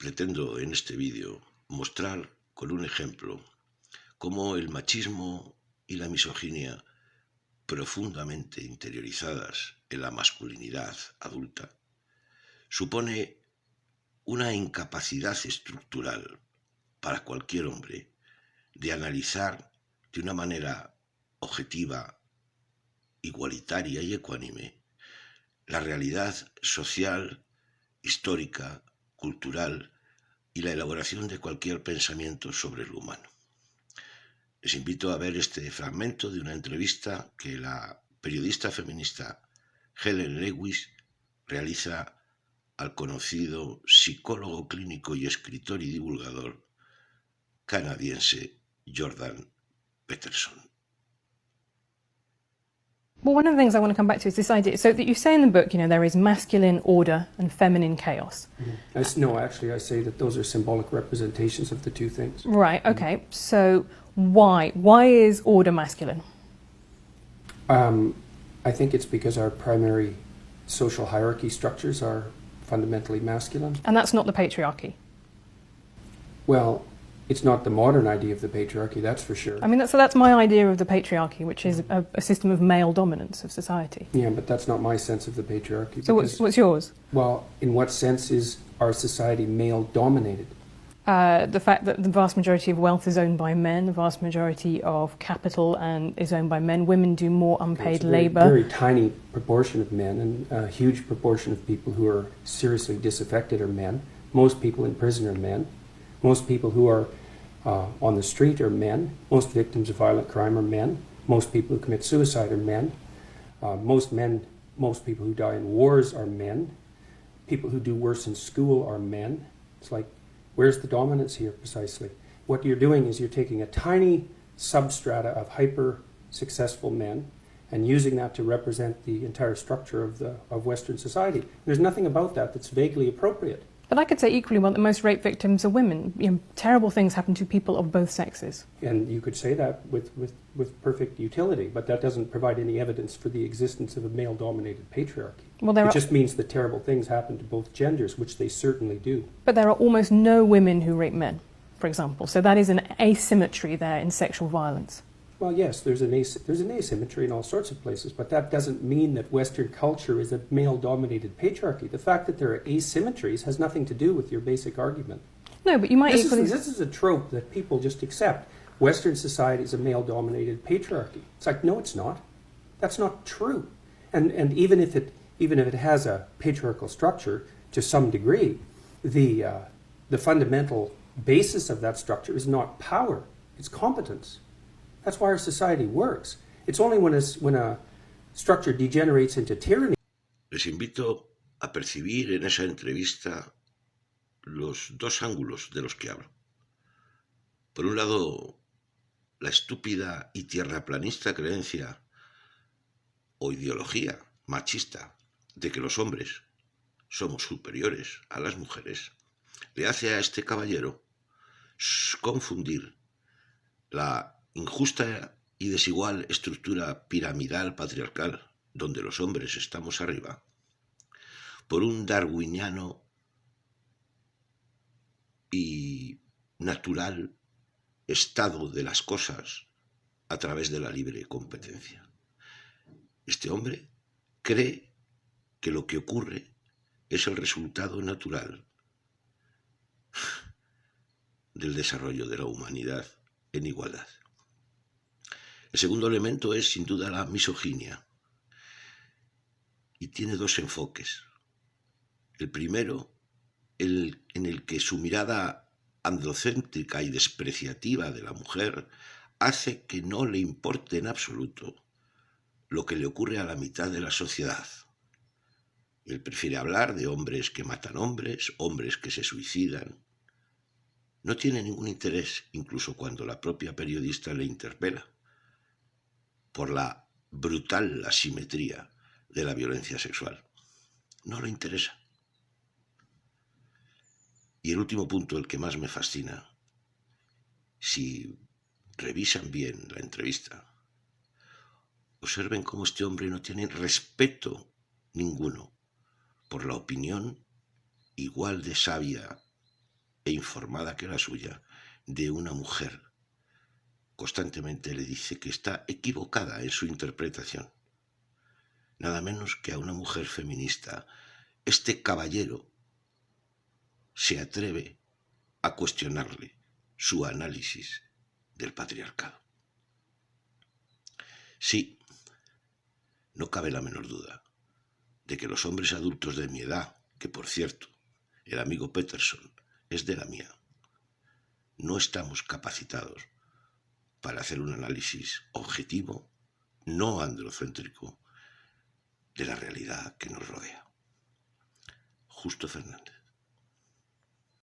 Pretendo en este vídeo mostrar con un ejemplo cómo el machismo y la misoginia, profundamente interiorizadas en la masculinidad adulta, supone una incapacidad estructural para cualquier hombre de analizar de una manera objetiva, igualitaria y ecuánime la realidad social, histórica, cultural y la elaboración de cualquier pensamiento sobre lo humano. Les invito a ver este fragmento de una entrevista que la periodista feminista Helen Lewis realiza al conocido psicólogo clínico y escritor y divulgador canadiense Jordan Peterson. Well, one of the things I want to come back to is this idea. So that you say in the book, there is masculine order and feminine chaos. No, actually, I say that those are symbolic representations of the two things. Right, okay. So why? Why is order masculine? I think it's because our primary social hierarchy structures are fundamentally masculine. And that's not the patriarchy. Well, it's not the modern idea of the patriarchy, that's for sure. I mean, that's my idea of the patriarchy, which is a system of male dominance of society. Yeah, but that's not my sense of the patriarchy. So what's yours? Well, in what sense is our society male-dominated? The fact that the vast majority of wealth is owned by men, the vast majority of capital is owned by men. Women do more unpaid labour. Very tiny proportion of men, and a huge proportion of people who are seriously disaffected are men. Most people in prison are men. Most people who are on the street are men. Most victims of violent crime are men. Most people who commit suicide are men. Most people who die in wars are men. People who do worse in school are men. It's like, where's the dominance here precisely? What you're doing is you're taking a tiny substrata of hyper-successful men and using that to represent the entire structure of Western society. There's nothing about that that's vaguely appropriate. But I could say equally well that most rape victims are women. Terrible things happen to people of both sexes. And you could say that with perfect utility, but that doesn't provide any evidence for the existence of a male-dominated patriarchy. Well, it just means that terrible things happen to both genders, which they certainly do. But there are almost no women who rape men, for example. So that is an asymmetry there in sexual violence. Well, yes, there's an asymmetry in all sorts of places, but that doesn't mean that Western culture is a male-dominated patriarchy. The fact that there are asymmetries has nothing to do with your basic argument. No, but you might equally... This is a trope that people just accept. Western society is a male-dominated patriarchy. It's like, no, it's not. That's not true. And even if it has a patriarchal structure to some degree, the fundamental basis of that structure is not power, it's competence. That's why our society works. It's only when a structure degenerates into tyranny. Les invito a percibir en esa entrevista los dos ángulos de los que hablo. Por un lado, la estúpida y tierraplanista creencia o ideología machista de que los hombres somos superiores a las mujeres le hace a este caballero confundir la injusta y desigual estructura piramidal patriarcal donde los hombres estamos arriba por un darwiniano y natural estado de las cosas a través de la libre competencia. Este hombre cree que lo que ocurre es el resultado natural del desarrollo de la humanidad en igualdad. El segundo elemento es, sin duda, la misoginia. Y tiene dos enfoques. El primero, en el que su mirada androcéntrica y despreciativa de la mujer hace que no le importe en absoluto lo que le ocurre a la mitad de la sociedad. Él prefiere hablar de hombres que matan hombres, hombres que se suicidan. No tiene ningún interés, incluso cuando la propia periodista le interpela, por la brutal asimetría de la violencia sexual. No le interesa. Y el último punto, el que más me fascina, si revisan bien la entrevista, observen cómo este hombre no tiene respeto ninguno por la opinión igual de sabia e informada que la suya, de una mujer, constantemente le dice que está equivocada en su interpretación. Nada menos que a una mujer feminista, este caballero se atreve a cuestionarle su análisis del patriarcado. Sí, no cabe la menor duda de que los hombres adultos de mi edad, que por cierto, el amigo Peterson es de la mía, no estamos capacitados para hacer un análisis objetivo, no androcéntrico, de la realidad que nos rodea. Justo Fernández.